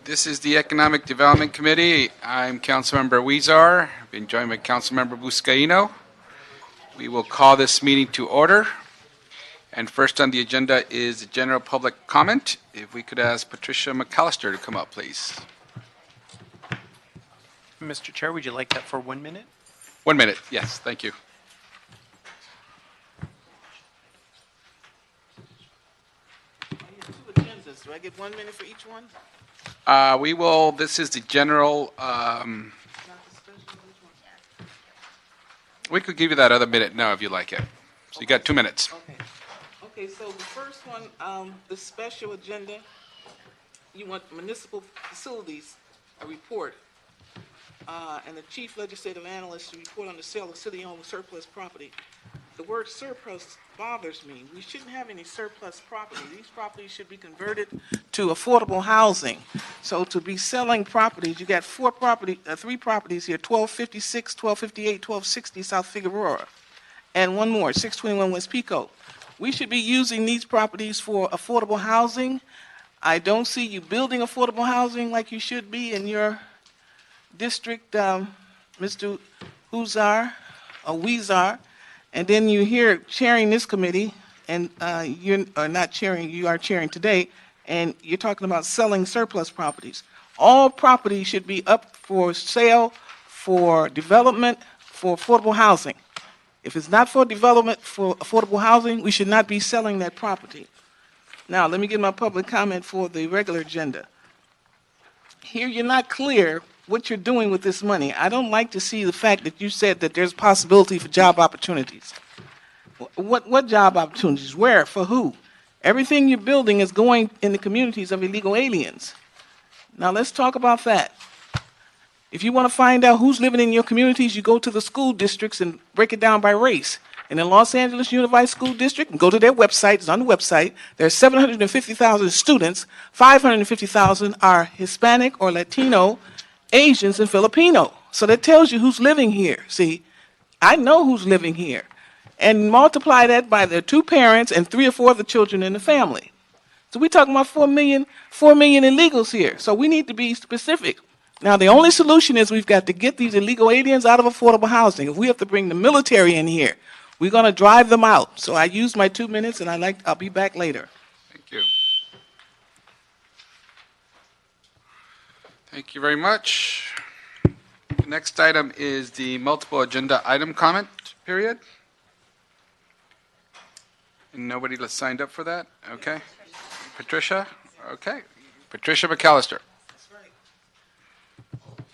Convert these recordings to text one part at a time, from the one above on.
This is the Economic Development Committee. I'm Councilmember Huizar. I've been joined by Councilmember Buscaino. We will call this meeting to order. And first on the agenda is the general public comment. If we could ask Patricia McAllister to come up, please. Mr. Chair, would you like that for 1 minute? 1 minute, yes, thank you. Two agendas. Do I get 1 minute for each one? This is the general, Not the special, which one? we could give you that other minute now if you like it. So you got 2 minutes. Okay. Okay, so the first one, the special agenda, you want municipal facilities, a report, and the chief legislative analyst to report on the sale of city-owned surplus property. The word surplus bothers me. We shouldn't have any surplus property. These properties should be converted to affordable housing. So to be selling properties, you got three properties here, 1256, 1258, 1260 South Figueroa, and one more, 621 West Pico. We should be using these properties for affordable housing. I don't see you building affordable housing like you should be in your district, Mr. Huizar. And then you're here chairing this committee, and you are not chairing, you are chairing today, and you're talking about selling surplus properties. All property should be up for sale, for development, for affordable housing. If it's not for development, for affordable housing, we should not be selling that property. Now, let me get my public comment for the regular agenda. Here, you're not clear what you're doing with this money. I don't like to see the fact that you said that there's possibility for job opportunities. What job opportunities? Where? For who? Everything you're building is going in the communities of illegal aliens. Now let's talk about that. If you want to find out who's living in your communities, you go to the school districts and break it down by race. In the Los Angeles Unified School District, go to their website, it's on the website, there's 750,000 students, 550,000 are Hispanic or Latino, Asians and Filipino. So that tells you who's living here. See, I know who's living here. And multiply that by their 2 parents and 3 or 4 of the children in the family. So we're talking about 4 million illegals here. So we need to be specific. Now, the only solution is we've got to get these illegal aliens out of affordable housing. If we have to bring the military in here, we're going to drive them out. So I used my 2 minutes, and I'll be back later. Thank you. Thank you very much. The next item is the multiple agenda item comment period. And nobody signed up for that? Okay. Patricia? Okay. Patricia McAllister. That's right.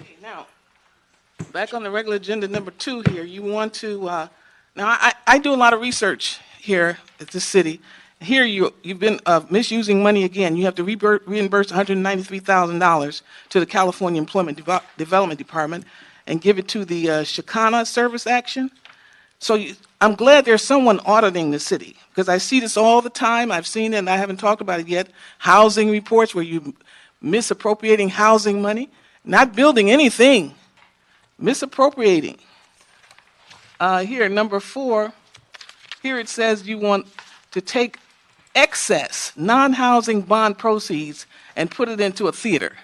Okay, now, back on the regular agenda number 2 here, you want to, now I do a lot of research here at this city. Here you've been misusing money again. You have to reimburse $193,000 to the California Employment Development Department and give it to the Chicana Service Action. So I'm glad there's someone auditing the city, because I see this all the time. I've seen it, and I haven't talked about it yet. Housing reports where you misappropriating housing money, not building anything, misappropriating. Here, number 4, here it says you want to take excess non-housing bond proceeds and put it into a theater.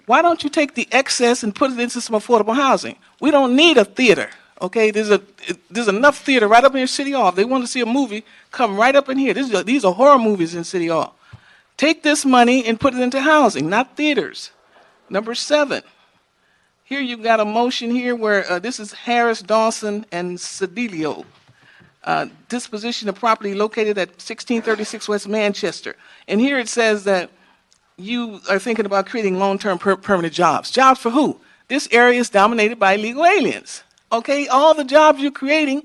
Why don't you take the excess and put it into some affordable housing? We don't need a theater, okay? There's enough theater right up in City Hall. If they want to see a movie, come right up in here. These are horror movies in City Hall. Take this money and put it into housing, not theaters. Number 7, here you've got a motion here where this is Harris, Dawson, and Cedillo. Disposition of property located at 1636 West Manchester. And here it says that you are thinking about creating long-term permanent jobs. Jobs for who? This area is dominated by illegal aliens. Okay, all the jobs you're creating,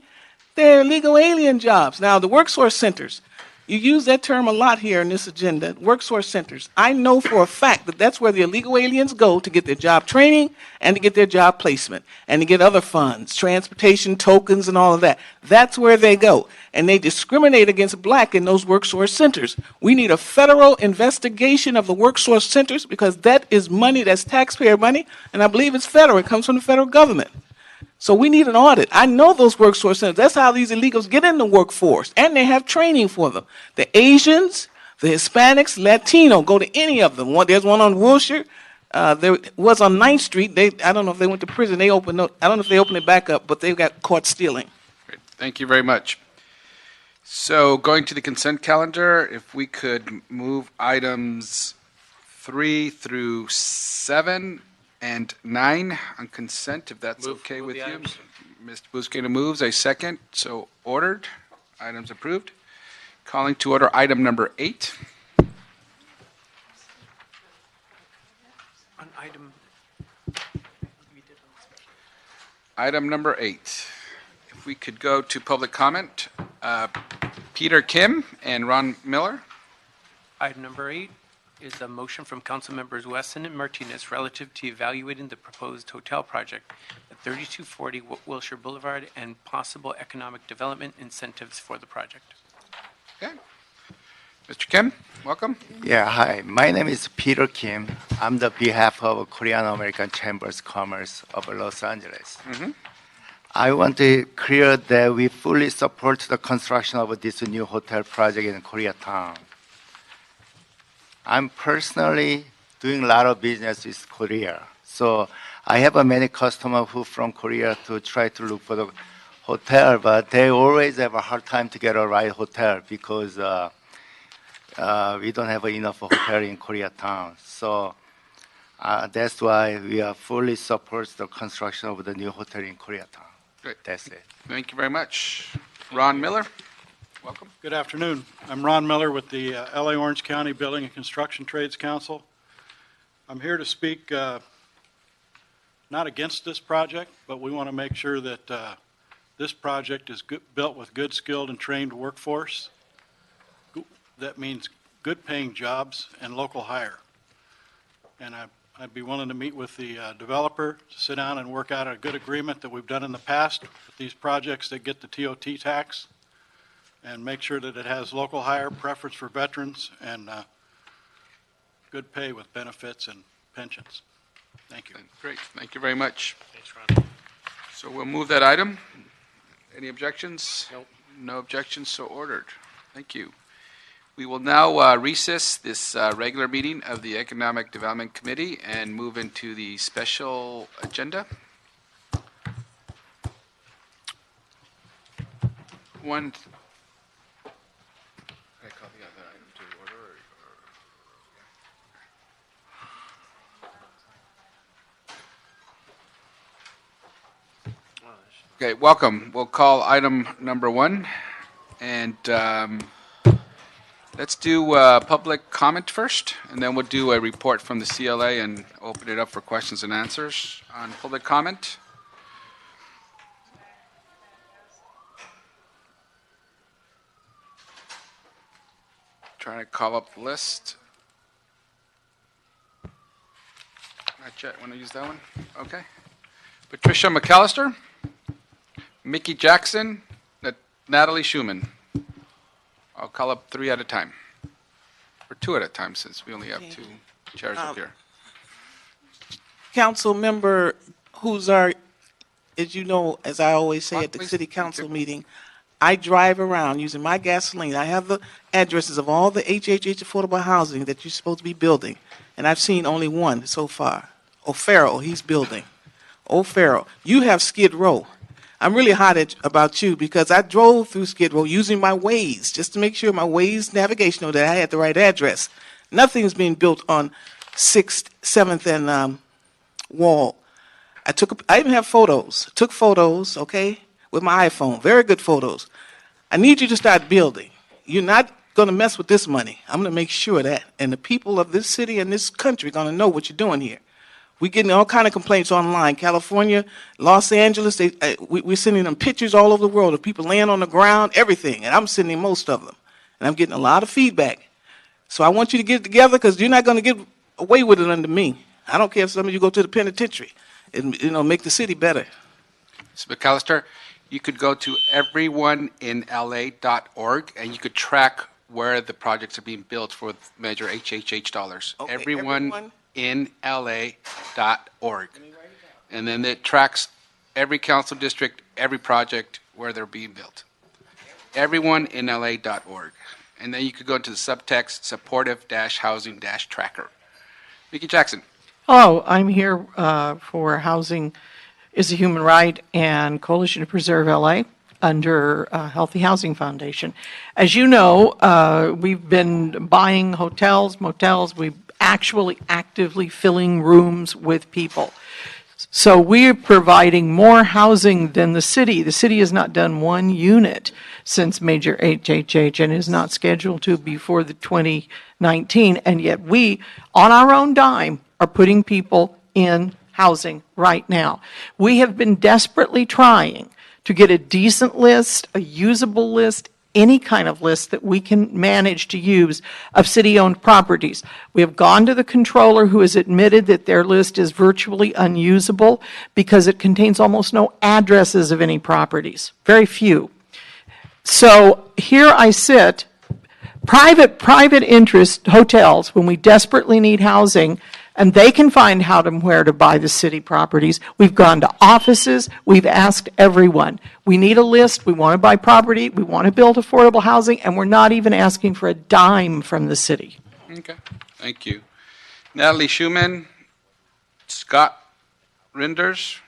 they're illegal alien jobs. Now, the work source centers, you use that term a lot here in this agenda, work source centers. I know for a fact that that's where the illegal aliens go to get their job training and to get their job placement and to get other funds, transportation, tokens, and all of that. That's where they go. And they discriminate against black in those work source centers. We need a federal investigation of the work source centers, because that is money, that's taxpayer money, and I believe it's federal. It comes from the federal government. So we need an audit. I know those work source centers. That's how these illegals get in the workforce, and they have training for them. The Asians, The Hispanics, Latino, go to any of them. There's one on Wilshire. There was on 9th Street. I don't know if they went to prison. I don't know if they opened it back up, but they got caught stealing. Great. Thank you very much. So going to the consent calendar, if we could move items 3 through 7 and 9 on consent, if that's okay with the you. items. Mr. Buscaino moves, a second, so ordered. Items approved. Calling to order item number 8. On item, Item number 8. If we could go to public comment, Peter Kim and Ron Miller. item number 8 is a motion from council members Wesson and Martinez relative to evaluating the proposed hotel project at 3240 Wilshire Boulevard and possible economic development incentives for the project. Okay. Mr. Kim, welcome. Yeah, hi. My name is Peter Kim. I'm the behalf of Korean American Chambers of Commerce of Los Angeles. I want to clear that we fully support the construction of this new hotel project in Koreatown. I'm personally doing a lot of business with Korea. So I have many customers who from Korea to try to look for the hotel, but they always have a hard time to get a right hotel because we don't have enough hotel in Koreatown. So that's why we are fully support the construction of the new hotel in Koreatown. Great. That's it. Thank you very much. Ron Miller, welcome. Good afternoon. I'm Ron Miller with the LA Orange County Building and Construction Trades Council. I'm here to speak not against this project, but we want to make sure that this project is built with good, skilled, and trained workforce. That means good paying jobs and local hire. And I'd be willing to meet with the developer to sit down and work out a good agreement that we've done in the past with these projects that get the TOT tax and make sure that it has local hire, preference for veterans, and good pay with benefits and pensions. Thank you. Great, thank you very much. Thanks, Ron. So we'll move that item. Any objections? Nope. No objections, so ordered. Thank you. We will now recess this regular meeting of the Economic Development Committee and move into the special agenda. One. Can I call the other item to order, Okay, welcome. We'll call item number 1. And let's do public comment first, and then we'll do a report from the CLA and open it up for questions and answers on public comment. Trying to call up the list. Not yet. Want to use that one? Okay. Patricia McAllister, Mickey Jackson, Natalie Schumann. I'll call up 3 at a time, or 2 at a time, since we only have 2 chairs up here. Council member Huzar, as you know, as I always say at the Please. city council meeting, I drive around using my gasoline. I have the addresses of all the HHH affordable housing that you're supposed to be building, and I've seen only one so far. O'Farrell, he's building. O'Farrell, you have Skid Row. I'm really hot about you because I drove through Skid Row using my Waze just to make sure my Waze navigational that I had the right address. Nothing's being built on 6th, 7th, and Wall. I even have photos. Took photos, okay, with my iPhone. Very good photos. I need you to start building. You're not going to mess with this money. I'm going to make sure of that. And the people of this city and this country are going to know what you're doing here. We're getting all kind of complaints online. California, Los Angeles, we're sending them pictures all over the world of people laying on the ground, everything. And I'm sending most of them. And I'm getting a lot of feedback. So I want you to get it together because you're not going to get away with it under me. I don't care if some of you go to the penitentiary. Make the city better. Ms. McAllister, you could go to everyoneinla.org and you could track where the projects are being built for major HHH dollars. Okay, everyoneinla.org. And then it tracks every council district, every project where they're being built. everyoneinla.org. and then you could go into the subtext supportive-housing-tracker. Mickey Jackson. Hello, I'm here for Housing is a Human Right and Coalition to Preserve LA under Healthy Housing Foundation. As you know, we've been buying hotels, motels, we've actually actively filling rooms with people. So we're providing more housing than the city. The city has not done one unit since Major HHH and is not scheduled to before the 2019. And yet we, on our own dime, are putting people in housing right now. We have been desperately trying to get a decent list, a usable list, any kind of list that we can manage to use of city-owned properties. We have gone to the controller who has admitted that their list is virtually unusable because it contains almost no addresses of any properties, very few. So here I sit, private interest hotels, when we desperately need housing, and they can find how and where to buy the city properties. We've gone to offices. We've asked everyone. We need a list. We want to buy property. We want to build affordable housing, and we're not even asking for a dime from the city. Okay, thank you. Natalie Schumann, Scott Reinders.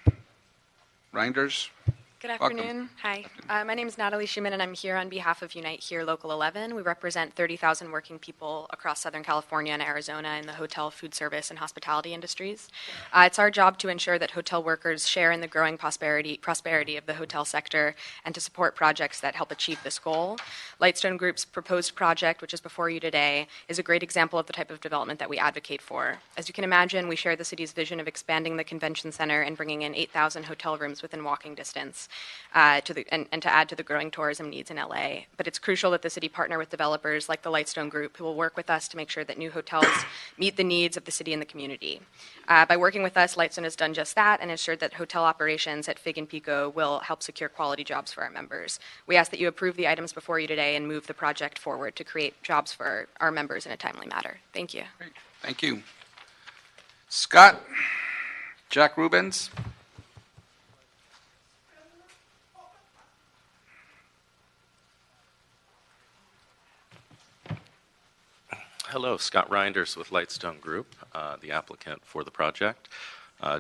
Good Welcome. afternoon. Hi. My name is Natalie Schumann, and I'm here on behalf of Unite Here Local 11. We represent 30,000 working people across Southern California and Arizona in the hotel, food service, and hospitality industries. It's our job to ensure that hotel workers share in the growing prosperity of the hotel sector and to support projects that help achieve this goal. Lightstone Group's proposed project, which is before you today, is a great example of the type of development that we advocate for. As you can imagine, we share the city's vision of expanding the convention center and bringing in 8,000 hotel rooms within walking distance. And to add to the growing tourism needs in LA. But it's crucial that the city partner with developers like the Lightstone Group who will work with us to make sure that new hotels meet the needs of the city and the community. By working with us, Lightstone has done just that and ensured that hotel operations at Fig and Pico will help secure quality jobs for our members. We ask that you approve the items before you today and move the project forward to create jobs for our members in a timely manner. Thank you. Great. Thank you. Scott, Jack Rubens. Hello, Scott Reinders with Lightstone Group, the applicant for the project.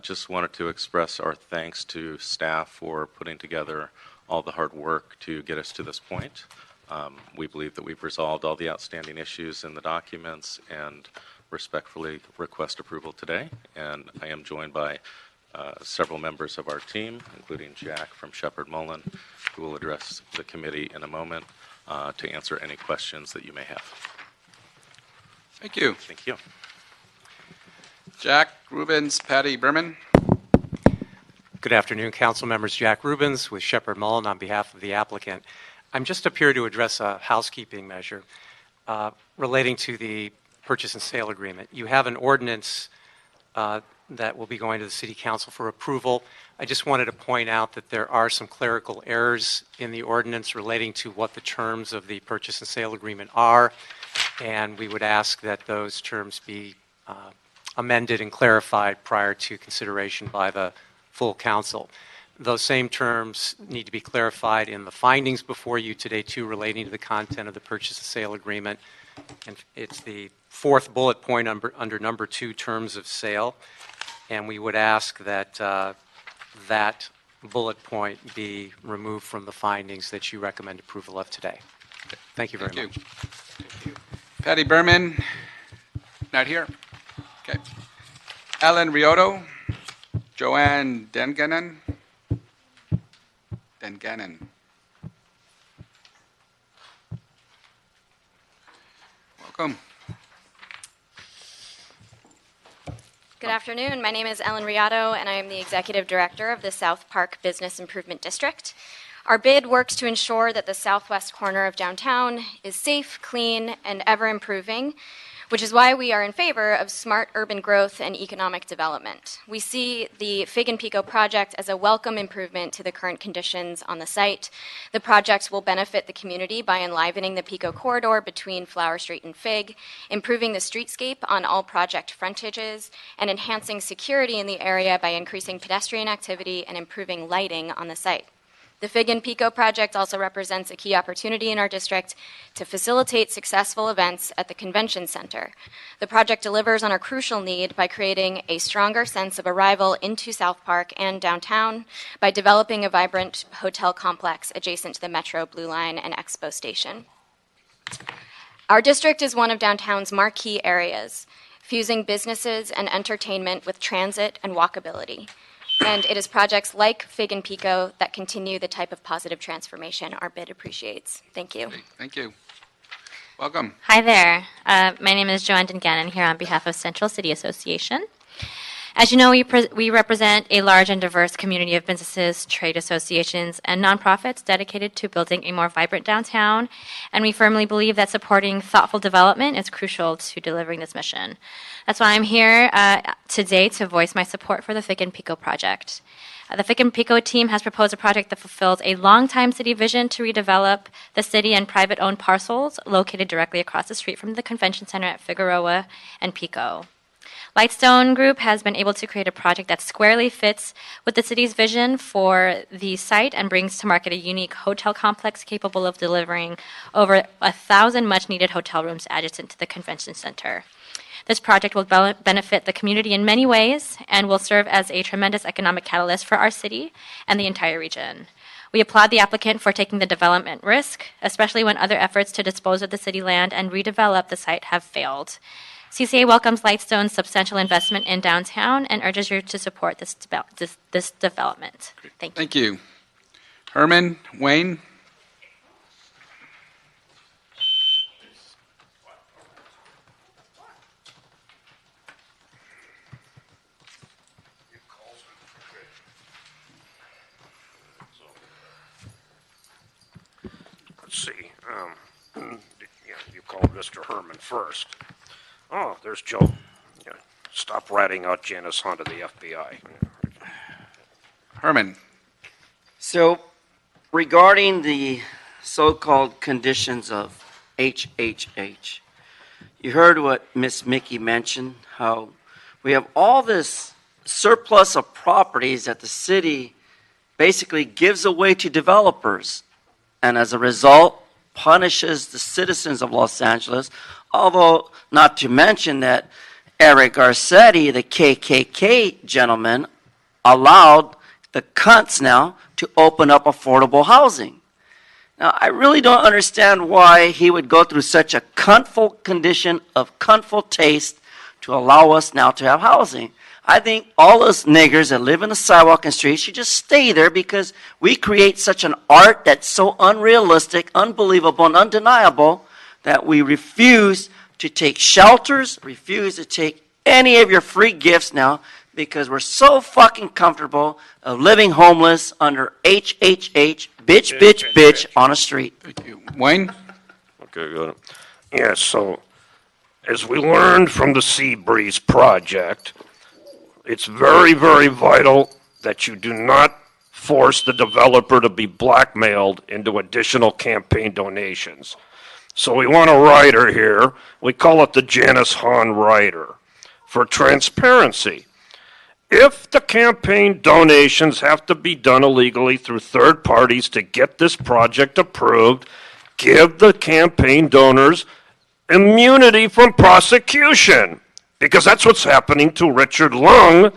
Just wanted to express our thanks to staff for putting together all the hard work to get us to this point. We believe that we've resolved all the outstanding issues in the documents and respectfully request approval today. And I am joined by several members of our team, including Jack from Shepherd Mullen, who will address the committee in a moment to answer any questions that you may have. Thank you. Thank you. Jack Rubens, Patty Berman. Good afternoon, council members. Jack Rubens with Shepherd Mullen on behalf of the applicant. I'm just up here to address a housekeeping measure relating to the purchase and sale agreement. You have an ordinance that will be going to the City Council for approval. I just wanted to point out that there are some clerical errors in the ordinance relating to what the terms of the purchase and sale agreement are, and we would ask that those terms be amended and clarified prior to consideration by the full council. Those same terms need to be clarified in the findings before you today, too, relating to the content of the purchase and sale agreement. And it's the fourth bullet point under number 2, terms of sale. And we would ask that that bullet point be removed from the findings that you recommend approval of today. Thank you very much. Thank you. Patty Berman, not here. Okay. Alan Riotto, Joanne Denganen. Welcome. Good afternoon. My name is Ellen Riotto, and I am the Executive Director of the South Park Business Improvement District. Our bid works to ensure that the southwest corner of downtown is safe, clean, and ever improving, which is why we are in favor of smart urban growth and economic development. We see the Fig and Pico project as a welcome improvement to the current conditions on the site. The project will benefit the community by enlivening the Pico corridor between Flower Street and Fig, improving the streetscape on all project frontages, and enhancing security in the area by increasing pedestrian activity and improving lighting on the site. The Fig and Pico project also represents a key opportunity in our district to facilitate successful events at the convention center. The project delivers on a crucial need by creating a stronger sense of arrival into South Park and downtown by developing a vibrant hotel complex adjacent to the Metro Blue Line and Expo Station. Our district is one of downtown's marquee areas, fusing businesses and entertainment with transit and walkability. And it is projects like Fig and Pico that continue the type of positive transformation our bid appreciates. Thank you. Great. Thank you. Welcome. Hi there. My name is Joanne Dungannon here on behalf of Central City Association. As you know, we represent a large and diverse community of businesses, trade associations, and nonprofits dedicated to building a more vibrant downtown, and we firmly believe that supporting thoughtful development is crucial to delivering this mission. That's why I'm here today to voice my support for the Fig and Pico project. The Fig and Pico team has proposed a project that fulfills a longtime city vision to redevelop the city and private-owned parcels located directly across the street from the convention center at Figueroa and Pico. Lightstone Group has been able to create a project that squarely fits with the city's vision for the site and brings to market a unique hotel complex capable of delivering over 1,000 much-needed hotel rooms adjacent to the convention center. This project will benefit the community in many ways and will serve as a tremendous economic catalyst for our city and the entire region. We applaud the applicant for taking the development risk, especially when other efforts to dispose of the city land and redevelop the site have failed. CCA welcomes Lightstone's substantial investment in downtown and urges you to support this development. Thank you. Thank you. Herman, Wayne? Let's see. You called Mr. Herman first. Oh, there's Joe. Yeah, stop ratting out Janice Hunt of the FBI. Herman? So, regarding the so-called conditions of HHH, you heard what Miss Mickey mentioned, how we have all this surplus of properties that the city basically gives away to developers, and as a result, punishes the citizens of Los Angeles, although not to mention that Eric Garcetti, the KKK gentleman, allowed the cunts now to open up affordable housing. Now, I really don't understand why he would go through such a cuntful condition of cuntful taste to allow us now to have housing. I think all us niggers that live in the sidewalk and streets should just stay there because we create such an art that's so unrealistic, unbelievable, and undeniable that we refuse to take shelters, refuse to take any of your free gifts now because we're so fucking comfortable of living homeless under HHH, bitch, on a street. Thank you. Wayne? Okay, good. Yeah, so as we learned from the Sea Breeze project, it's very, very vital that you do not force the developer to be blackmailed into additional campaign donations. So we want a rider here. We call it the Janice Hahn rider for transparency. If the campaign donations have to be done illegally through third parties to get this project approved, give the campaign donors immunity from prosecution. Because that's what's happening to Richard Lung.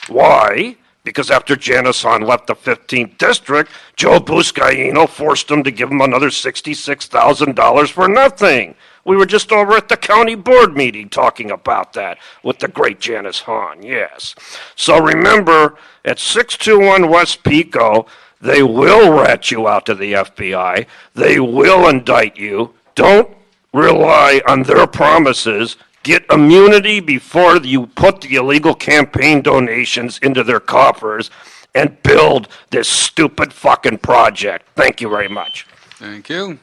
Why? Because after Janice Hahn left the 15th district, Joe Buscaino forced him to give him another $66,000 for nothing. We were just over at the county board meeting talking about that with the great Janice Hahn, yes. So remember, at 621 West Pico, they will rat you out to the FBI. They will indict you. Don't rely on their promises. Get immunity before you put the illegal campaign donations into their coffers and build this stupid fucking project. Thank you very much. Thank you.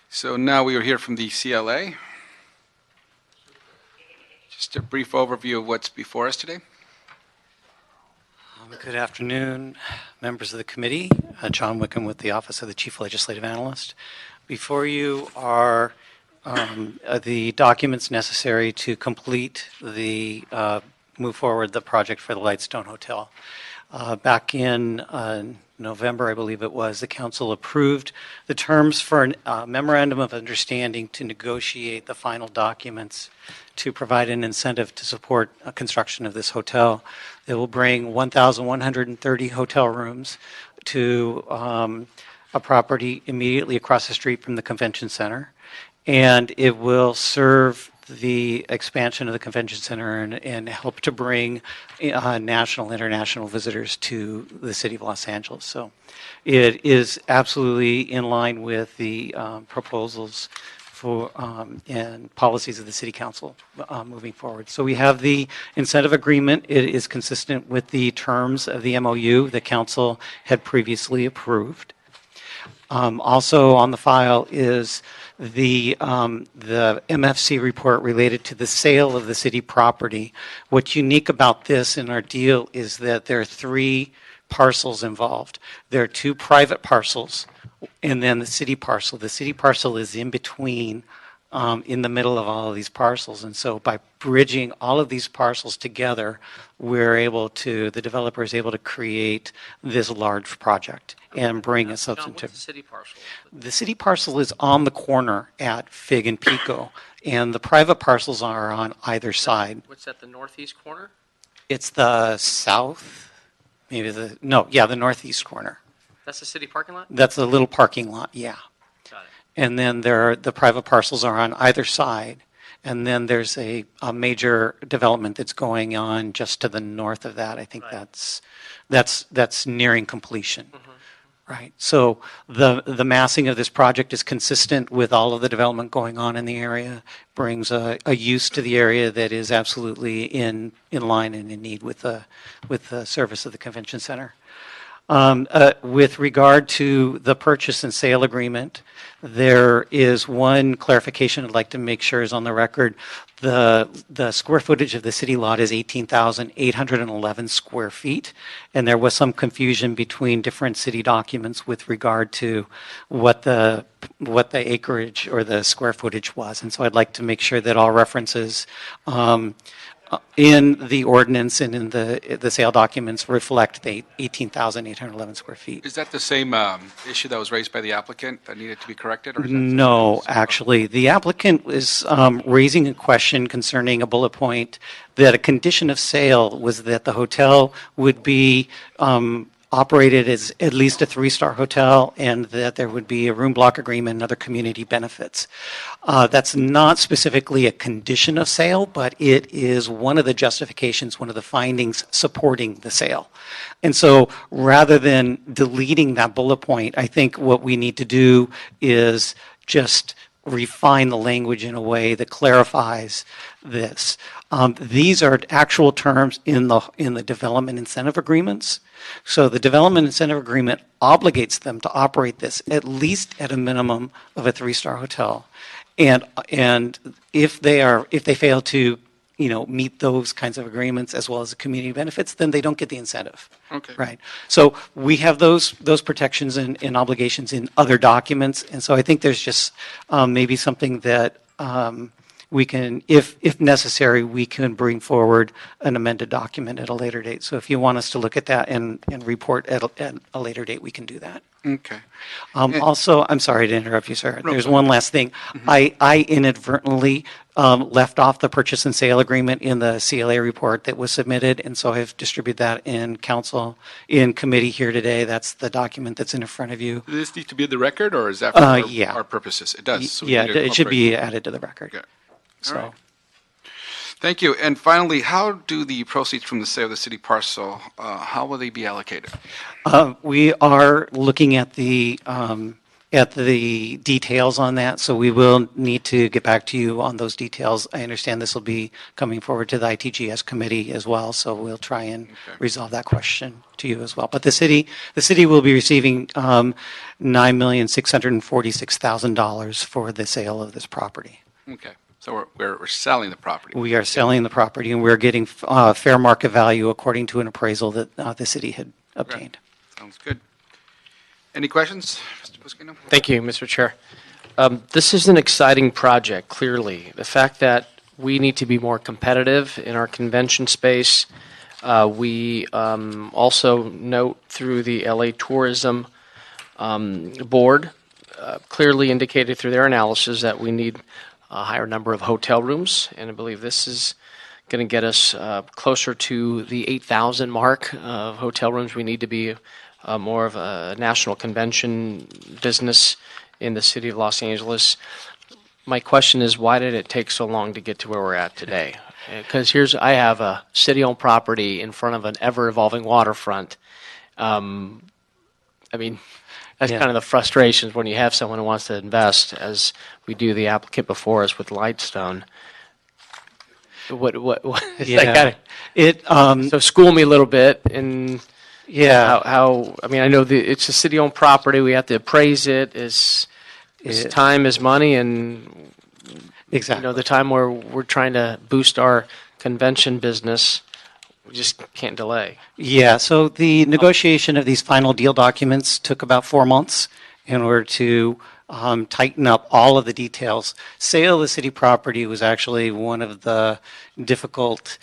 So now we will hear from the CLA. Just a brief overview of what's before us today. Good afternoon, members of the committee. John Wickham with the Office of the Chief Legislative Analyst. Before you are the documents necessary to complete move forward the project for the Lightstone Hotel. Back in November, I believe it was, the council approved the terms for a memorandum of understanding to negotiate the final documents to provide an incentive to support construction of this hotel. It will bring 1,130 hotel rooms to a property immediately across the street from the convention center, and it will serve the expansion of the convention center and help to bring national, international visitors to the city of Los Angeles. So it is absolutely in line with the proposals for and policies of the city council moving forward. So we have the incentive agreement. It is consistent with the terms of the MOU the council had previously approved. Also on the file is the MFC report related to the sale of the city property. What's unique about this in our deal is that there are 3 parcels involved. There are 2 private parcels and then the city parcel. The city parcel is in between, in the middle of all of these parcels. And so by bridging all of these parcels together, the developer is able to create this large project and bring a substantive. What's the city parcel? The city parcel is on the corner at Fig and Pico, and the private parcels are on either side. What's that, the northeast corner? It's the south, the northeast corner. That's the city parking lot? That's a little parking lot, yeah. Got it. And then the private parcels are on either side. And then there's a major development that's going on just to the north of that. I think that's nearing completion. Mm-hmm. Right. So the massing of this project is consistent with all of the development going on in the area, brings a use to the area that is absolutely in line and in need with the service of the convention center. With regard to the purchase and sale agreement, there is one clarification I'd like to make sure is on the record. The square footage of the city lot is 18,811 square feet, and there was some confusion between different city documents with regard to what the acreage or the square footage was. And so I'd like to make sure that all references in the ordinance and in the sale documents reflect the 18,811 square feet. Is that the same issue that was raised by the applicant that needed to be corrected? Or is that No, actually. The applicant was raising a question concerning a bullet point that a condition of sale was that the hotel would be operated as at least a 3-star hotel and that there would be a room block agreement and other community benefits. That's not specifically a condition of sale, but it is one of the justifications, one of the findings supporting the sale. And so rather than deleting that bullet point, I think what we need to do is just refine the language in a way that clarifies this. These are actual terms in the development incentive agreements. So the development incentive agreement obligates them to operate this at least at a minimum of a 3-star hotel. And if they fail to meet those kinds of agreements as well as the community benefits, then they don't get the incentive. Okay. Right. So we have those protections and obligations in other documents, and so I think there's just maybe something that we can, if necessary, we can bring forward an amended document at a later date. So if you want us to look at that and report at a later date, we can do that. Okay. Also, I'm sorry to interrupt you, sir. No, There's go one ahead. last thing. I inadvertently left off the purchase and sale agreement in the CLA report that was submitted, and so I've distributed that in committee here today. That's the document that's in front of you. Does this need to be in the record, or is that for Yeah. our purposes? It does. So we Yeah, need to it should incorporate be added to the record. Okay. So. All right. Thank you. And finally, how do the proceeds from the sale of the city parcel, how will they be allocated? We are looking at the details on that, so we will need to get back to you on those details. I understand this will be coming forward to the ITGS committee as well, so we'll try and resolve that question to you as well. But the city will be receiving $9,646,000 for the sale of this property. Okay. So we're selling the property. We are selling the property, and we're getting fair market value according to an appraisal that the city had obtained. Sounds good. Any questions, Mr. Busquino? Thank you, Mr. Chair. This is an exciting project, clearly. The fact that we need to be more competitive in our convention space We also note through the LA Tourism Board, clearly indicated through their analysis that we need a higher number of hotel rooms, and I believe this is going to get us closer to the 8,000 mark of hotel rooms. We need to be more of a national convention business in the city of Los Angeles. My question is, why did it take so long to get to where we're at today? Because I have a city-owned property in front of an ever-evolving waterfront. I mean, that's kind of the frustrations when you have someone who wants to invest, as we do the applicant before us with Lightstone. What so school me a little bit and how I mean, I know it's a city-owned property. We have to appraise it. Is time is money, and Exactly. the time where we're trying to boost our convention business, we just can't delay. Yeah, so the negotiation of these final deal documents took about 4 months in order to tighten up all of the details. Sale of the city property was actually one of the difficult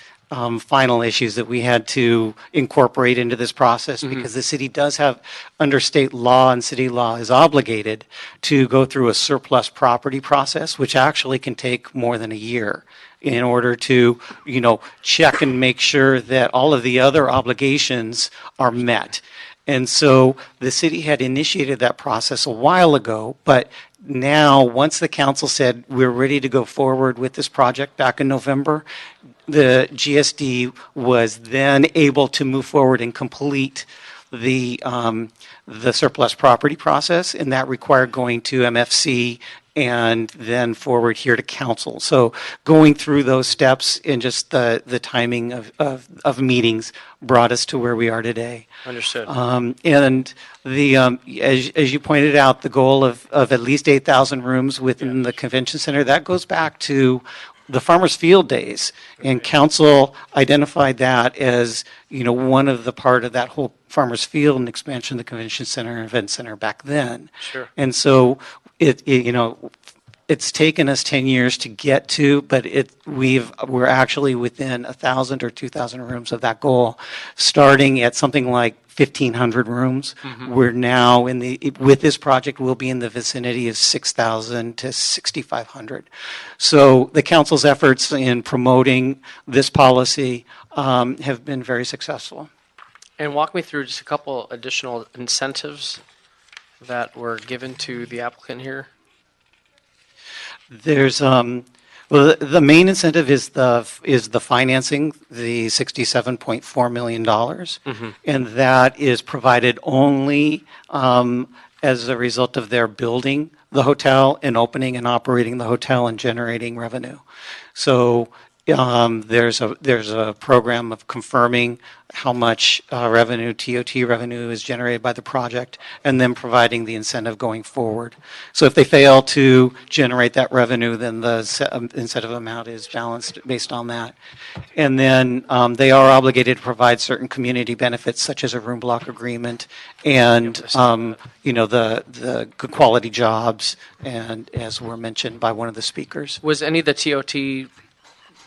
final issues that we had to incorporate into this process because the city does have, under state law and city law, is obligated to go through a surplus property process, which actually can take more than a year in order to, check and make sure that all of the other obligations are met. And so the city had initiated that process a while ago, but now, once the council said we're ready to go forward with this project back in November, the GSD was then able to move forward and complete the surplus property process, and that required going to MFC and then forward here to council. So going through those steps and just the timing of meetings brought us to where we are today. Understood. And the as you pointed out, the goal of at least 8,000 rooms within the convention center, that goes back to the Farmers Field days, and council identified that as one of the part of that whole Farmers Field and expansion of the convention center and event center back then. Sure. And so it's taken us 10 years to get to, but we're actually within 1,000 or 2,000 rooms of that goal, starting at something like 1,500 rooms. We're now with this project, we'll be in the vicinity of 6,000 to 6,500. So the council's efforts in promoting this policy have been very successful. And walk me through just a couple additional incentives that were given to the applicant here. There's the main incentive is the financing, the $67.4 million, and that is provided only as a result of their building the hotel and opening and operating the hotel and generating revenue. So there's a program of confirming how much revenue, TOT revenue, is generated by the project, and then providing the incentive going forward. So if they fail to generate that revenue, then the incentive amount is balanced based on that. And then they are obligated to provide certain community benefits, such as a room block agreement, and the good quality jobs, and as were mentioned by one of the speakers. Was any of the TOT,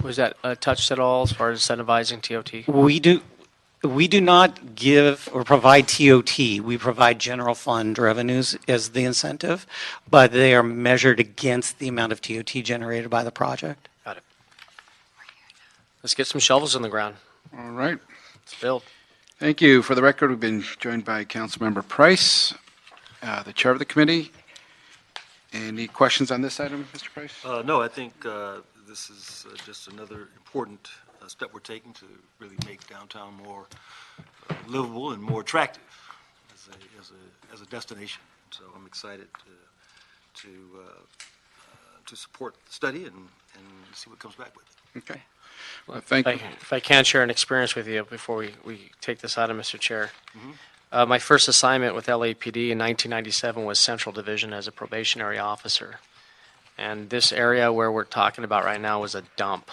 was that touched at all as far as incentivizing TOT? We do not give or provide TOT. We provide general fund revenues as the incentive, but they are measured against the amount of TOT generated by the project. Got it. Let's get some shovels in the ground. All right. Let's build. Thank you. For the record, we've been joined by Councilmember Price, the chair of the committee. Any questions on this item, Mr. Price? No, I think this is just another important step we're taking to really make downtown more livable and more attractive as a destination. So I'm excited to support the study and see what comes back with it. Okay. Well, thank you. If I can share an experience with you before we take this item, Mr. Chair. My first assignment with LAPD in 1997 was Central Division as a probationary officer. And this area where we're talking about right now was a dump.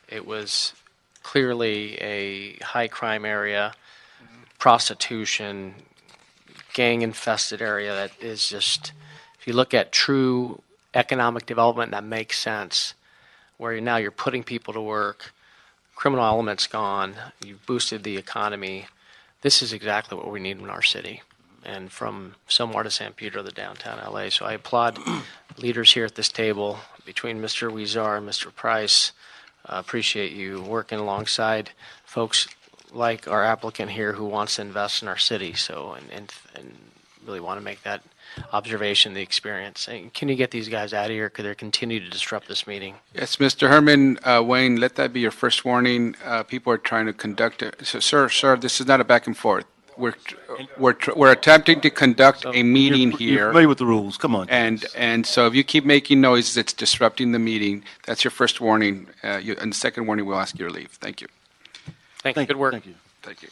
It was clearly a high crime area, prostitution, gang infested area that is just, if you look at true economic development that makes sense, where now you're putting people to work, criminal element's gone. You've boosted the economy. This is exactly what we need in our city, and from Somewhere to San Pedro to downtown LA. So I applaud leaders here at this table, between Mr. Weezar and Mr. Price. Appreciate you working alongside folks like our applicant here who wants to invest in our city. So and really want to make that observation, the experience. And can you get these guys out of here? Could they continue to disrupt this meeting? Yes, Mr. Herman, Wayne, let that be your first warning. People are trying to conduct it. So, sir, this is not a back and forth. We're attempting to conduct a meeting You're here. familiar with the rules. Come on. And so if you keep making noises, it's disrupting the meeting. That's your first warning. And the second warning, we'll ask you to leave. Thank you. Thank you. Good work. Thank you. Thank you.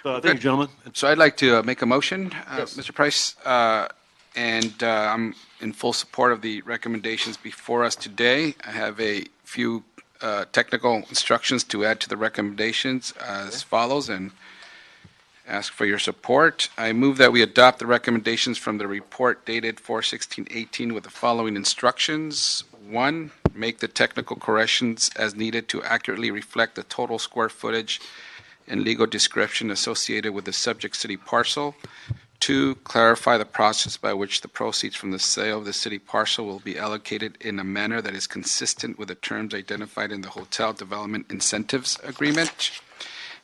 Thank you, gentlemen. So I'd like to make a motion, Yes. Mr. Price, and I'm in full support of the recommendations before us today. I have a few technical instructions to add to the recommendations as follows, and ask for your support. I move that we adopt the recommendations from the report dated 4/16/18 with the following instructions. 1, make the technical corrections as needed to accurately reflect the total square footage and legal description associated with the subject city parcel. 2, clarify the process by which the proceeds from the sale of the city parcel will be allocated in a manner that is consistent with the terms identified in the Hotel Development Incentives Agreement.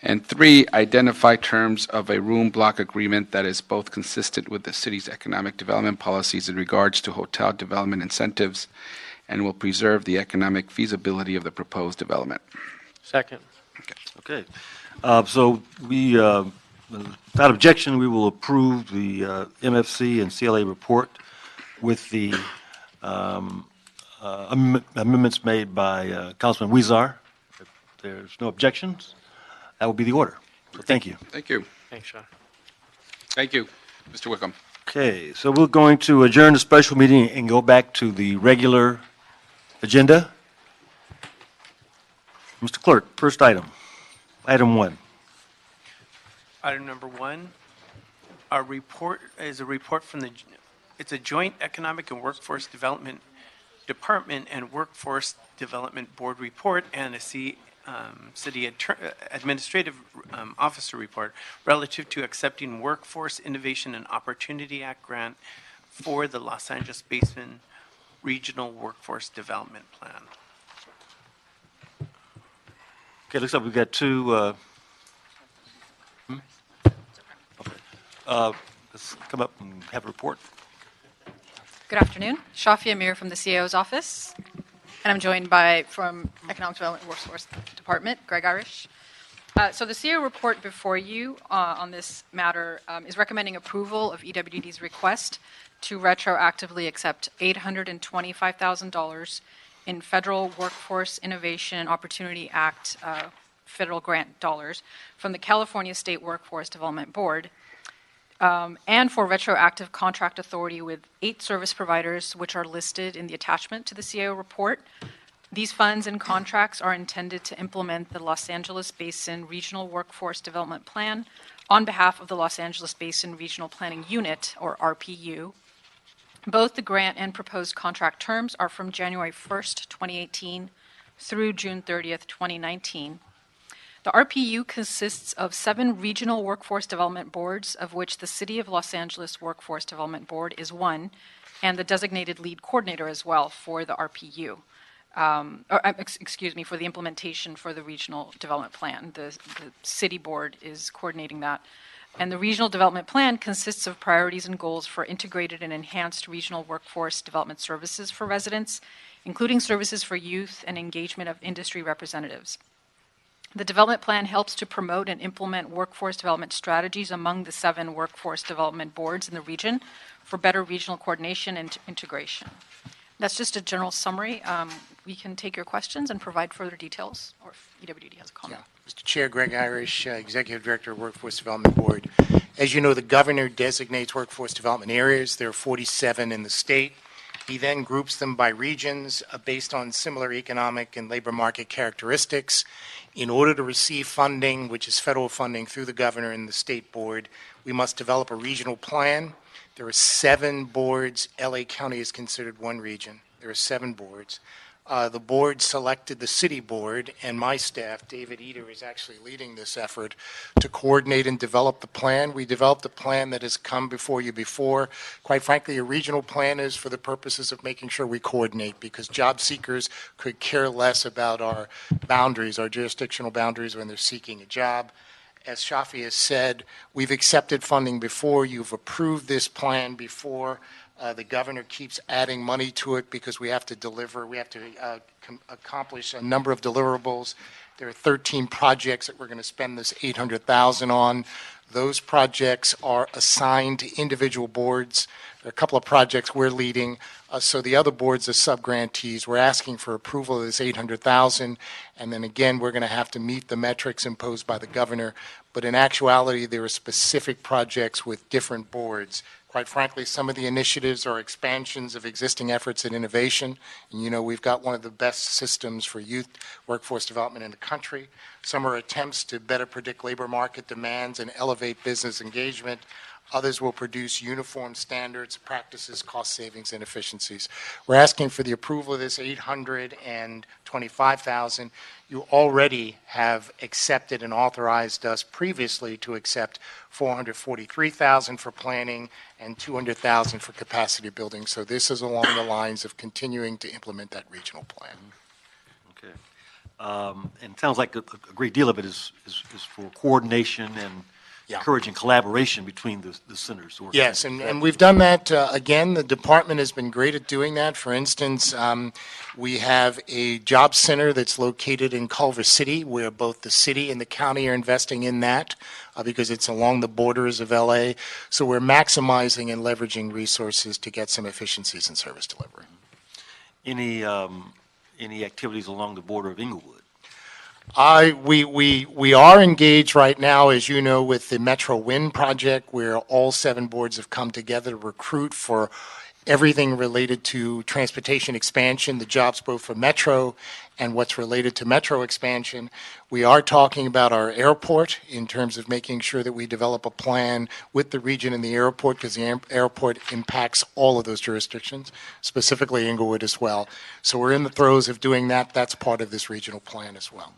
And 3, identify terms of a room block agreement that is both consistent with the city's economic development policies in regards to hotel development incentives and will preserve the economic feasibility of the proposed development. Second. Okay. So we, without objection, we will approve the MFC and CLA report with the amendments made by Councilman Weezar. If there's no objections, that will be the order. So thank you. Thank you. Thanks, Sean. Thank you, Mr. Wickham. Okay, so we're going to adjourn the special meeting and go back to the regular agenda. Mr. Clerk, first item. Item 1. Item number 1, our report is a report from it's a joint Economic and Workforce Development Department and Workforce Development Board report and a city administrative officer report relative to accepting Workforce Innovation and Opportunity Act grant for the Los Angeles Basin Regional Workforce Development Plan. Okay, looks like we've got two. Let's come up and have a report. Good afternoon. Shafia Amir from the CAO's office. And I'm joined from Economic Development and Workforce Department, Greg Irish. So the CAO report before you on this matter is recommending approval of EWD's request to retroactively accept $825,000 in Federal Workforce Innovation and Opportunity Act federal grant dollars from the California State Workforce Development Board, and for retroactive contract authority with 8 service providers, which are listed in the attachment to the CAO report. These funds and contracts are intended to implement the Los Angeles Basin Regional Workforce Development Plan on behalf of the Los Angeles Basin Regional Planning Unit, or RPU. Both the grant and proposed contract terms are from January 1st, 2018 through June 30th, 2019. The RPU consists of 7 regional workforce development boards, of which the City of Los Angeles Workforce Development Board is one, and the designated lead coordinator as well for the RPU. For the implementation for the regional development plan. The city board is coordinating that. And the regional development plan consists of priorities and goals for integrated and enhanced regional workforce development services for residents, including services for youth and engagement of industry representatives. The development plan helps to promote and implement workforce development strategies among the 7 workforce development boards in the region for better regional coordination and integration. That's just a general summary. We can take your questions and provide further details, or if EWD has a comment. Mr. Chair, Greg Irish, Executive Director of Workforce Development Board. As you know, the governor designates workforce development areas. There are 47 in the state. He then groups them by regions based on similar economic and labor market characteristics. In order to receive funding, which is federal funding through the governor and the state board, we must develop a regional plan. There are 7 boards. LA County is considered one region. There are 7 boards. The board selected the city board, and my staff, David Eder, is actually leading this effort to coordinate and develop the plan. We developed a plan that has come before you before. Quite frankly, a regional plan is for the purposes of making sure we coordinate, because job seekers could care less about our boundaries, our jurisdictional boundaries, when they're seeking a job. As Shafi has said, we've accepted funding before. You've approved this plan before. The governor keeps adding money to it because we have to deliver. We have to accomplish a number of deliverables. There are 13 projects that we're going to spend this $800,000 on. Those projects are assigned to individual boards. There are a couple of projects we're leading. So the other boards are sub-grantees. We're asking for approval of this $800,000, and then again, we're going to have to meet the metrics imposed by the governor. But in actuality, there are specific projects with different boards. Quite frankly, some of the initiatives are expansions of existing efforts at innovation. And you know, we've got one of the best systems for youth workforce development in the country. Some are attempts to better predict labor market demands and elevate business engagement. Others will produce uniform standards, practices, cost savings, and efficiencies. We're asking for the approval of this $825,000. You already have accepted and authorized us previously to accept $443,000 for planning and $200,000 for capacity building. So this is along the lines of continuing to implement that regional plan. Okay. And it sounds like a great deal of it is for coordination and encouraging collaboration between the centers. Yes, and we've done that. Again, the department has been great at doing that. For instance, we have a job center that's located in Culver City, where both the city and the county are investing in that because it's along the borders of LA. So we're maximizing and leveraging resources to get some efficiencies in service delivery. Any activities along the border of Inglewood? We are engaged right now, as you know, with the Metro Wind project, where all 7 boards have come together to recruit for everything related to transportation expansion, the jobs both for Metro and what's related to Metro expansion. We are talking about our airport in terms of making sure that we develop a plan with the region and the airport, because the airport impacts all of those jurisdictions, specifically Inglewood as well. So we're in the throes of doing that. That's part of this regional plan as well.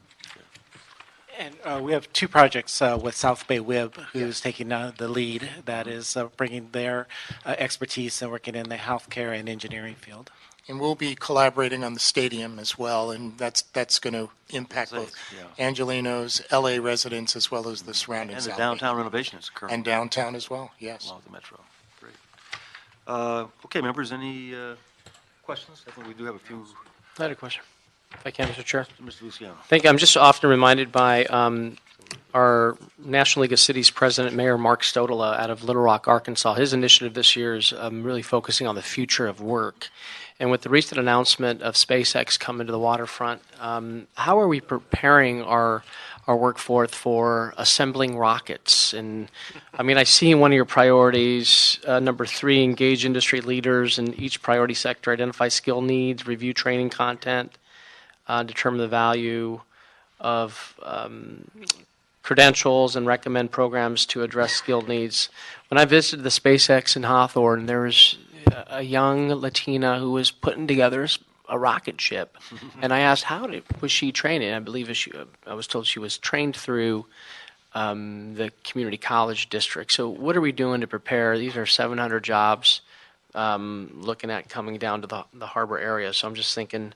And we have 2 projects with South Bay WIB, who's taking the lead, that is bringing their expertise and working in the healthcare and engineering field. And we'll be collaborating on the stadium as well, and that's going to impact both Angelenos, LA residents, as well as the surrounding And the South downtown Bay. renovation is occurring. And downtown as well, yes. Along with the Metro. Great. Okay, members, any questions? I think we do have a few. I had a question, if I can, Mr. Chair. Mr. Luciano. I think I'm just often reminded by our National League of Cities President, Mayor Mark Stodola out of Little Rock, Arkansas. His initiative this year is really focusing on the future of work. And with the recent announcement of SpaceX coming to the waterfront, how are we preparing our workforce for assembling rockets? And I mean, I see in one of your priorities, number 3, engage industry leaders in each priority sector, identify skill needs, review training content, determine the value of credentials, and recommend programs to address skill needs. When I visited the SpaceX in Hawthorne, there was a young Latina who was putting together a rocket ship, and I asked, was she trained? And I believe I was told she was trained through the community college district. So what are we doing to prepare? These are 700 jobs looking at coming down to the harbor area. So I'm just thinking,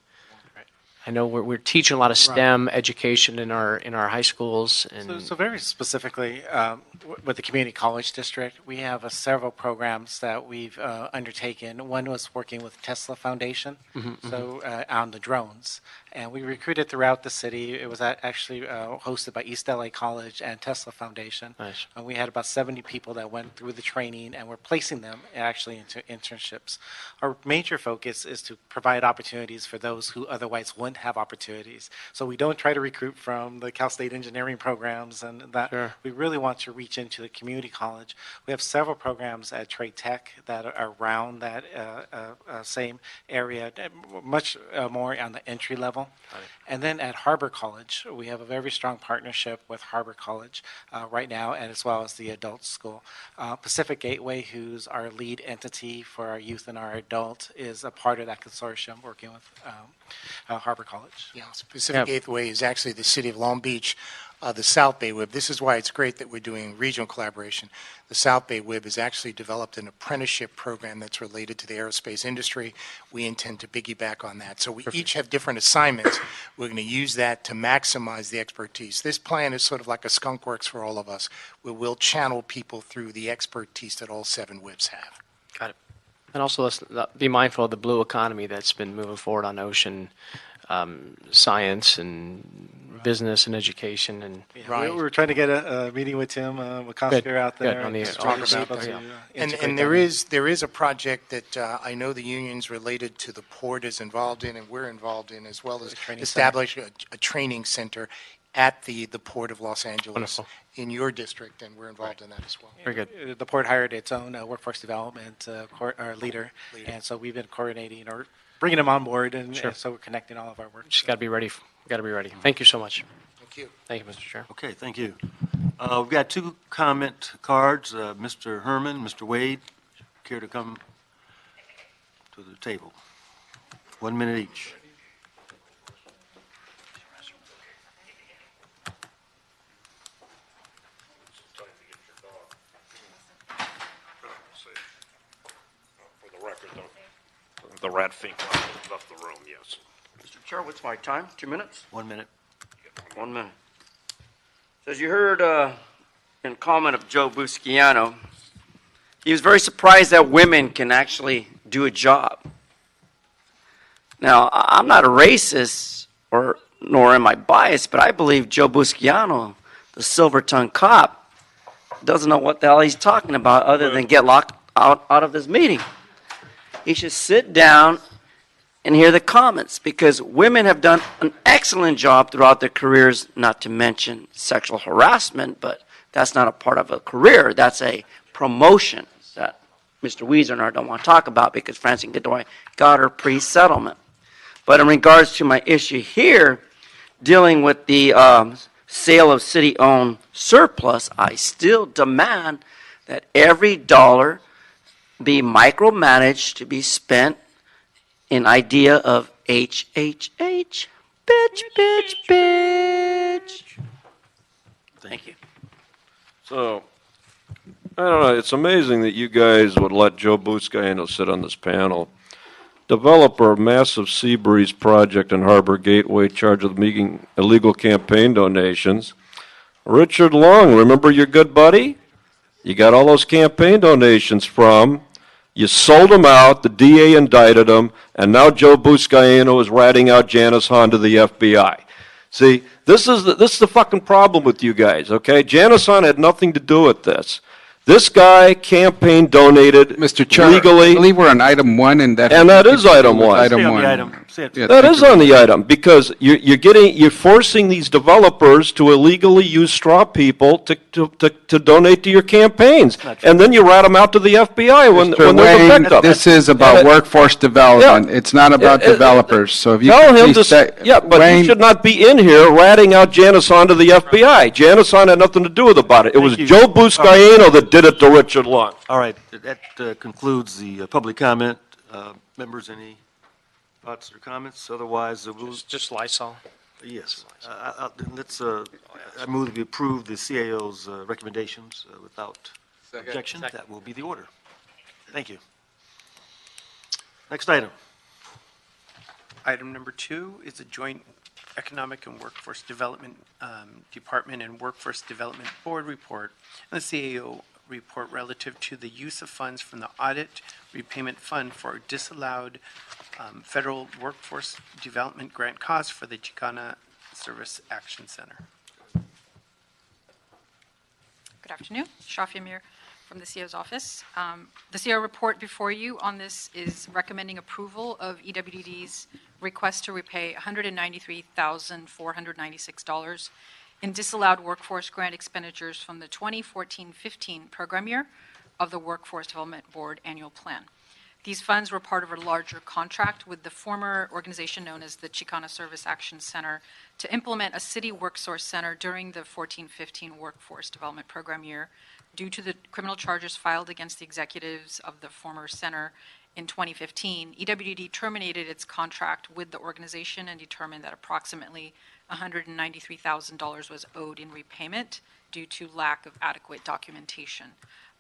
I know we're teaching a lot of STEM education in our high schools. And So very specifically, with the community college district, we have several programs that we've undertaken. One was working with Tesla Foundation, on the drones. And we recruited throughout the city. It was actually hosted by East LA College and Tesla Foundation. Nice. And we had about 70 people that went through the training, and we're placing them actually into internships. Our major focus is to provide opportunities for those who otherwise wouldn't have opportunities. So we don't try to recruit from the Cal State engineering programs and that. Sure. We really want to reach into the community college. We have several programs at Trade Tech that are around that same area, much more on the entry level. level. And then at Harbor College, we have a very strong partnership with Harbor College right now, and as well as the adult school. Pacific Gateway, who's our lead entity for our youth and our adult, is a part of that consortium working with Harbor College. Yeah, Pacific Gateway is actually the city of Long Beach, the South Bay WIB. This is why it's great that we're doing regional collaboration. The South Bay WIB has actually developed an apprenticeship program that's related to the aerospace industry. We intend to piggyback on that. So we each have different assignments. We're going to use that to maximize the expertise. This plan is sort of like a skunk works for all of us, where we'll channel people through the expertise that all 7 WIBs have. Got it. And also, let's be mindful of the blue economy that's been moving forward on ocean science and business and education. And we were trying to get a meeting with Tim McCosker out there. On the, to talk about And there is a project that I know the unions related to the port is involved in, and we're involved in, as well as establish a training center at the Port of Los Angeles. Wonderful. In your district, and we're involved in that as well. Very good. The port hired its own workforce development leader, and so we've been coordinating or bringing them on board, and so we're connecting all of our work. Just got to be ready. Got to be ready. Thank you so much. Thank you. Thank you, Mr. Chair. Okay, thank you. We've got 2 comment cards. Mr. Herman, Mr. Wade, care to come to the table? 1 minute each. The rat fink left the room, yes. Mr. Chair, what's my time? 2 minutes? 1 minute. 1 minute. So as you heard in comment of Joe Busciano, he was very surprised that women can actually do a job. Now, I'm not a racist, nor am I biased, but I believe Joe Busciano, the silver-tongued cop, doesn't know what the hell he's talking about other than get locked out of this meeting. He should sit down and hear the comments, because women have done an excellent job throughout their careers, not to mention sexual harassment, but that's not a part of a career. That's a promotion that Mr. Weezer and I don't want to talk about, because Francine Godoy got her pre-settlement. But in regards to my issue here, dealing with the sale of city-owned surplus, I still demand that every dollar be micromanaged to be spent in idea of HHH. Bitch, bitch, bitch. Thank you. So, I don't know, it's amazing that you guys would let Joe Buscaino sit on this panel. Developer of massive Sea Breeze project in Harbor Gateway, charged with making illegal campaign donations. Richard Long, remember your good buddy? You got all those campaign donations from. You sold him out, the DA indicted him, and now Joe Buscaino is ratting out Janice Hahn to the FBI. See, this is the fucking problem with you guys, okay? Janice Hahn had nothing to do with this. This guy campaign donated Mr. Chair, legally. I believe we're on item 1, and that is item 1. Item 1. Yeah, that is on the item, because you're forcing these developers to illegally use straw people to donate to your campaigns, and then you rat them out to the FBI when they're the victim. This is about workforce development. Yeah. It's not about developers. So if you tell could him please to, but Wayne, he should not be in here ratting out Janice Hahn to the FBI. Janice Hahn had nothing to do with about it. It was Joe Buscaino that did it to Richard Long. All right, that concludes the public comment. Members, any thoughts or comments? Otherwise, we'll... Just Lysol. Yes. Let's. I move that we approve the CAO's recommendations without objection. That will be the order. Thank you. Next item. Item number 2 is a joint Economic and Workforce Development Department and Workforce Development Board report, and the CAO report relative to the use of funds from the Audit Repayment Fund for disallowed federal workforce development grant costs for the Chicana Service Action Center. Good afternoon. Shafia Mir from the CO's office. The CO report before you on this is recommending approval of EWDD's request to repay $193,496 in disallowed workforce grant expenditures from the 2014-15 program year of the Workforce Development Board annual plan. These funds were part of a larger contract with the former organization known as the Chicana Service Action Center to implement a city workforce center during the 14-15 Workforce Development Program year. Due to the criminal charges filed against the executives of the former center in 2015, EWD terminated its contract with the organization and determined that approximately $193,000 was owed in repayment due to lack of adequate documentation.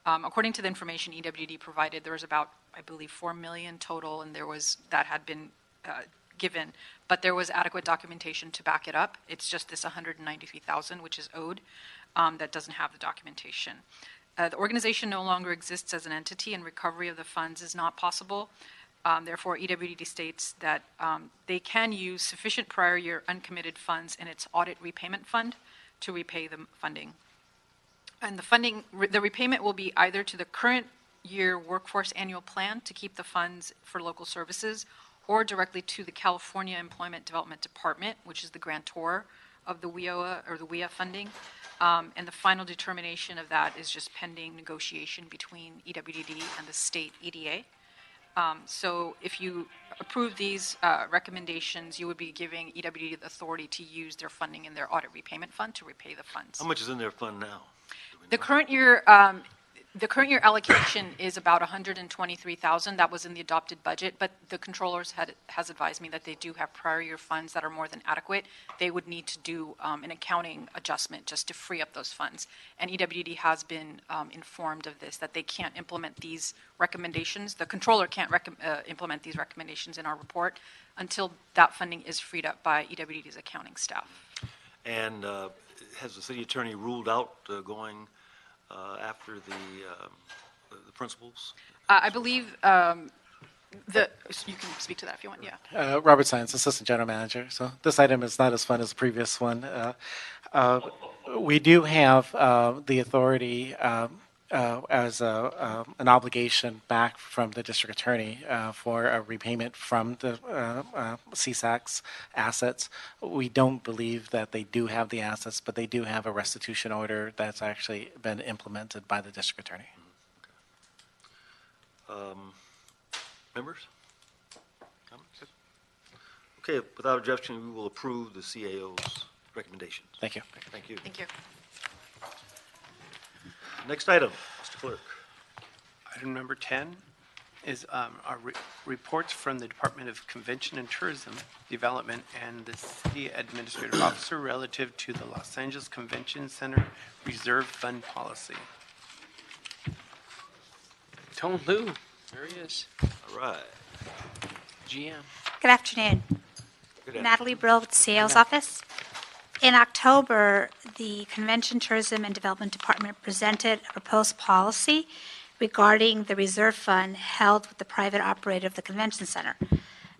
According to the information EWD provided, there was about, I believe, $4 million total, and that had been given, but there was adequate documentation to back it up. It's just this $193,000, which is owed, that doesn't have the documentation. The organization no longer exists as an entity, and recovery of the funds is not possible. Therefore, EWD states that they can use sufficient prior year uncommitted funds in its audit repayment fund to repay the funding. And the repayment will be either to the current year workforce annual plan to keep the funds for local services, or directly to the California Employment Development Department, which is the grantor of the WIOA or the WIA funding. And the final determination of that is just pending negotiation between EWDD and the state EDA. So if you approve these recommendations, you would be giving EWDD the authority to use their funding in their audit repayment fund to repay the funds. How much is in their fund now? The current year allocation is about $123,000. That was in the adopted budget, but the controllers has advised me that they do have prior year funds that are more than adequate. They would need to do an accounting adjustment just to free up those funds. And EWD has been informed of this, that they can't implement these recommendations. The controller can't implement these recommendations in our report until that funding is freed up by EWD's accounting staff. And has the city attorney ruled out going after the principals? I believe you can speak to that if you want, yeah. Robert Science, Assistant General Manager. So this item is not as fun as the previous one. We do have the authority as an obligation back from the district attorney for a repayment from the CSAC's assets. We don't believe that they do have the assets, but they do have a restitution order that's actually been implemented by the district attorney. Members? Comments? Okay, without objection, we will approve the CAO's recommendations. Thank you. Thank you. Thank you. Next item, Mr. Clerk. Item number 10 is our reports from the Department of Convention and Tourism Development and the City Administrative Officer relative to the Los Angeles Convention Center Reserve Fund Policy. Tone Lu, there he is. All right. GM. Good afternoon. Natalie Brill with the CAO's office. In October, the Convention, Tourism, and Development Department presented a proposed policy regarding the reserve fund held with the private operator of the convention center.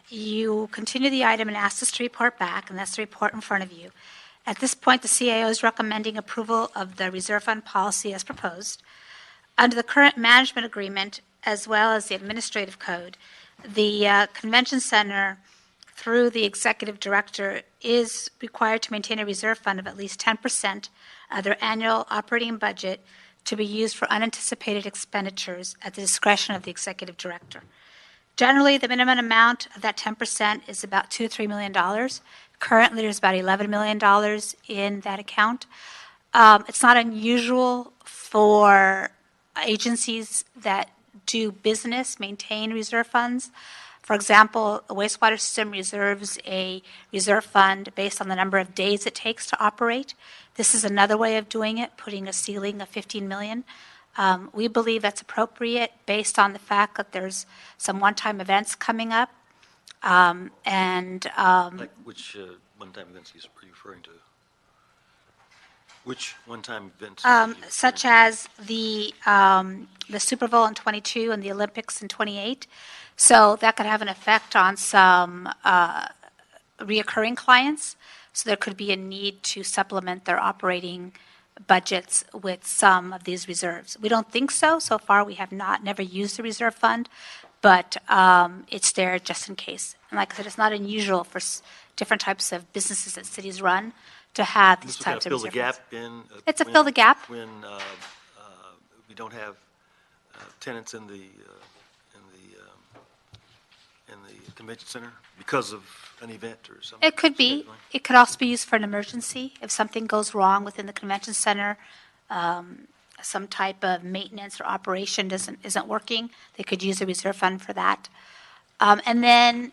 You continue the item and ask us to report back, and that's the report in front of you. At this point, the CAO is recommending approval of the reserve fund policy as proposed. Under the current management agreement, as well as the administrative code, the convention center, through the executive director, is required to maintain a reserve fund of at least 10% of their annual operating budget to be used for unanticipated expenditures at the discretion of the executive director. Generally, the minimum amount of that 10% is about $2 to $3 million. Currently, there's about $11 million in that account. It's not unusual for agencies that do business maintain reserve funds. For example, a wastewater system reserves a reserve fund based on the number of days it takes to operate. This is another way of doing it, putting a ceiling of $15 million. We believe that's appropriate based on the fact that there's some one-time events coming up. Like which one-time events are you referring to? Which one-time events? Such as the Super Bowl in 22 and the Olympics in 28. So that could have an effect on some reoccurring clients. So there could be a need to supplement their operating budgets with some of these reserves. We don't think so. So far, we have never used the reserve fund, but it's there just in case. And like I said, it's not unusual for different types of businesses that cities run to have these types of reserve funds. It's a fill the gap. When we don't have tenants in the convention center because of an event or something? It could be. It could also be used for an emergency. If something goes wrong within the convention center, some type of maintenance or operation isn't working, they could use the reserve fund for that. And then,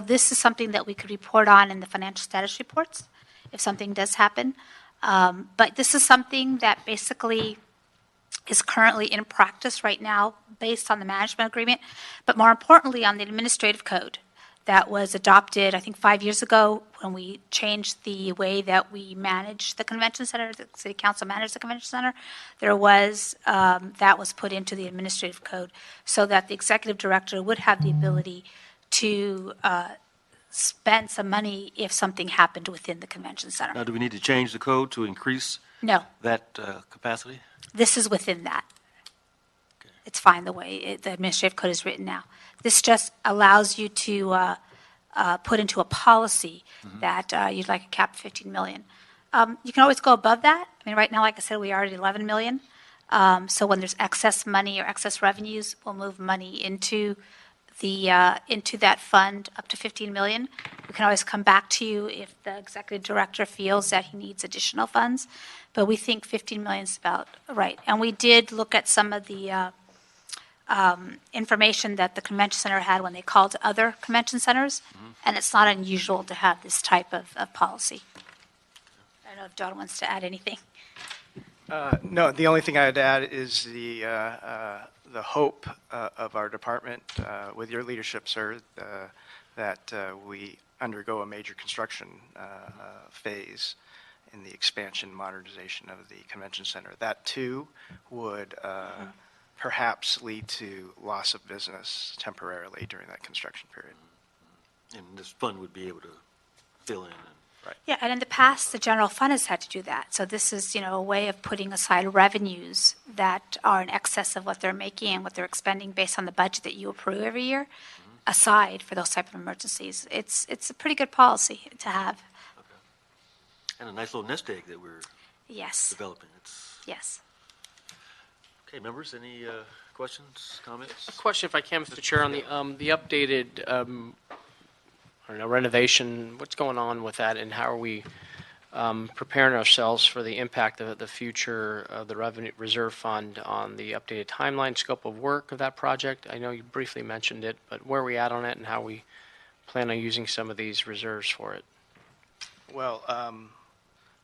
this is something that we could report on in the financial status reports if something does happen. But this is something that basically is currently in practice right now based on the management agreement, but more importantly on the administrative code that was adopted, I think, 5 years ago when we changed the way that we manage the convention center, the city council managed the convention center. There was, that was put into the administrative code so that the executive director would have the ability to spend some money if something happened within the convention center. Now, do we need to change the code to increase No, that capacity? this is within that. It's fine the way the administrative code is written now. This just allows you to put into a policy that you'd like a cap of 15 million. You can always go above that. I mean, right now, like I said, we are at 11 million. So when there's excess money or excess revenues, we'll move money into that fund up to 15 million. We can always come back to you if the executive director feels that he needs additional funds. But we think 15 million is about right. And we did look at some of the information that the convention center had when they called other convention centers, and it's not unusual to have this type of policy. I don't know if John wants to add anything. No, the only thing I'd add is the hope of our department, with your leadership, sir, that we undergo a major construction phase in the expansion modernization of the convention center. That too would perhaps lead to loss of business temporarily during that construction period. And this fund would be able to fill in. Right. Yeah, and in the past, the general fund has had to do that. So this is, a way of putting aside revenues that are in excess of what they're making and what they're expending based on the budget that you approve every year, aside for those type of emergencies. It's a pretty good policy to have. And a nice little nest egg that we're Yes. developing. Yes. Okay, members, any questions, comments? A question, if I can, Mr. Chair, on the updated renovation. What's going on with that, and how are we preparing ourselves for the impact of the future of the revenue reserve fund on the updated timeline, scope of work of that project? I know you briefly mentioned it, but where are we at on it, and how we plan on using some of these reserves for it? Well,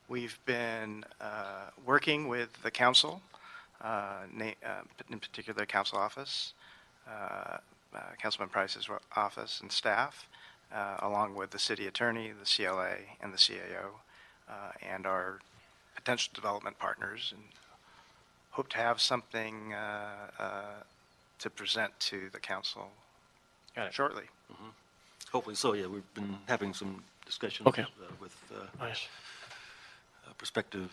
we've been working with the council, in particular the council office, Councilman Price's office and staff, along with the city attorney, the CLA, and the CAO, and our potential development partners, and hope to have something to present to the council shortly. Hopefully so, yeah. We've been having some discussions with a prospective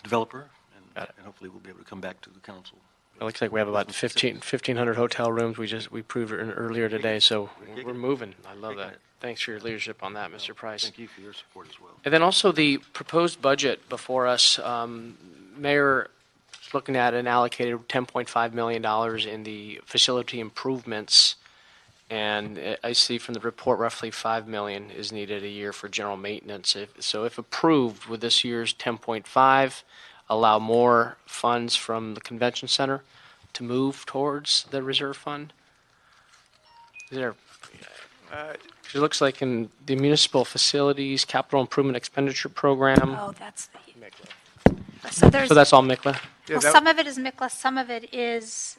developer, and hopefully we'll be able to come back to the council. It looks like we have about 1,500 hotel rooms. We proved it earlier today, so we're moving. I love that. Thanks for your leadership on that, Mr. Price. Thank you for your support as well. And then also the proposed budget before us, Mayor is looking at an allocated $10.5 million in the facility improvements, and I see from the report roughly $5 million is needed a year for general maintenance. So if approved, would this year's 10.5 allow more funds from the convention center to move towards the reserve fund? Is there? It looks like in the municipal facilities capital improvement expenditure program. Oh, that's the. So that's all MICLA? Well, some of it is MICLA, some of it is.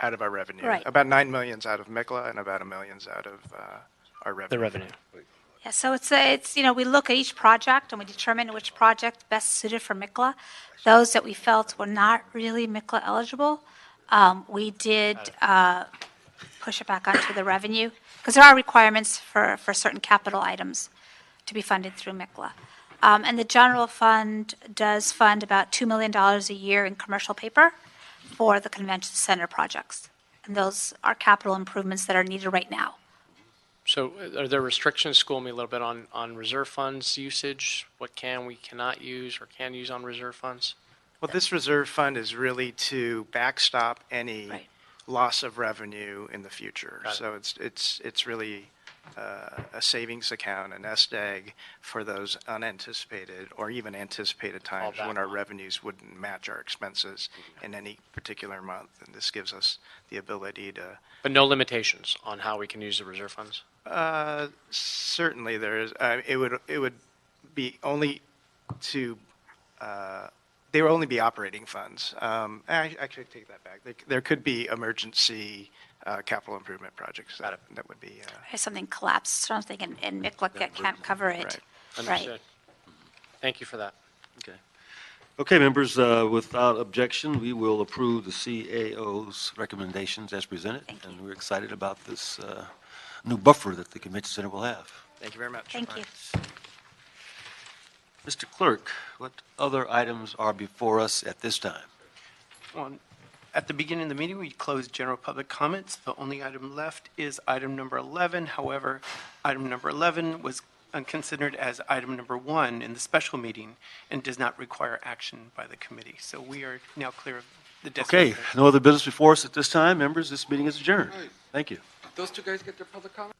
Out of our revenue. Right. About $9 million's out of MICLA and about $1 million's out of our revenue. The revenue. Yeah, so it's we look at each project and we determine which project best suited for MICLA. Those that we felt were not really MICLA eligible, we did push it back onto the revenue, because there are requirements for certain capital items to be funded through MICLA. And the general fund does fund about $2 million a year in commercial paper for the convention center projects. And those are capital improvements that are needed right now. So are there restrictions, school me a little bit, on reserve funds usage? What we cannot use or can use on reserve funds? Well, this reserve fund is really to backstop any loss of revenue in the future. So it's really a savings account, a nest egg for those unanticipated or even anticipated times when our revenues wouldn't match our expenses in any particular month. And this gives us the ability to. But no limitations on how we can use the reserve funds? Certainly there is. It would be only to. They would only be operating funds. I could take that back. There could be emergency capital improvement projects that would be. If something collapsed, something in MICLA can't cover it. Right. Understood. Thank you for that. Okay. Okay, members, without objection, we will approve the CAO's recommendations as presented. And we're excited about this new buffer that the convention center will have. Thank you very much. Thank you. Mr. Clerk, what other items are before us at this time? Well, at the beginning of the meeting, we closed general public comments. The only item left is item number 11. However, item number 11 was considered as item number 1 in the special meeting and does not require action by the committee. So we are now clear of the designated. Okay, no other business before us at this time. Members, this meeting is adjourned. Thank you. Those two guys get their public comment?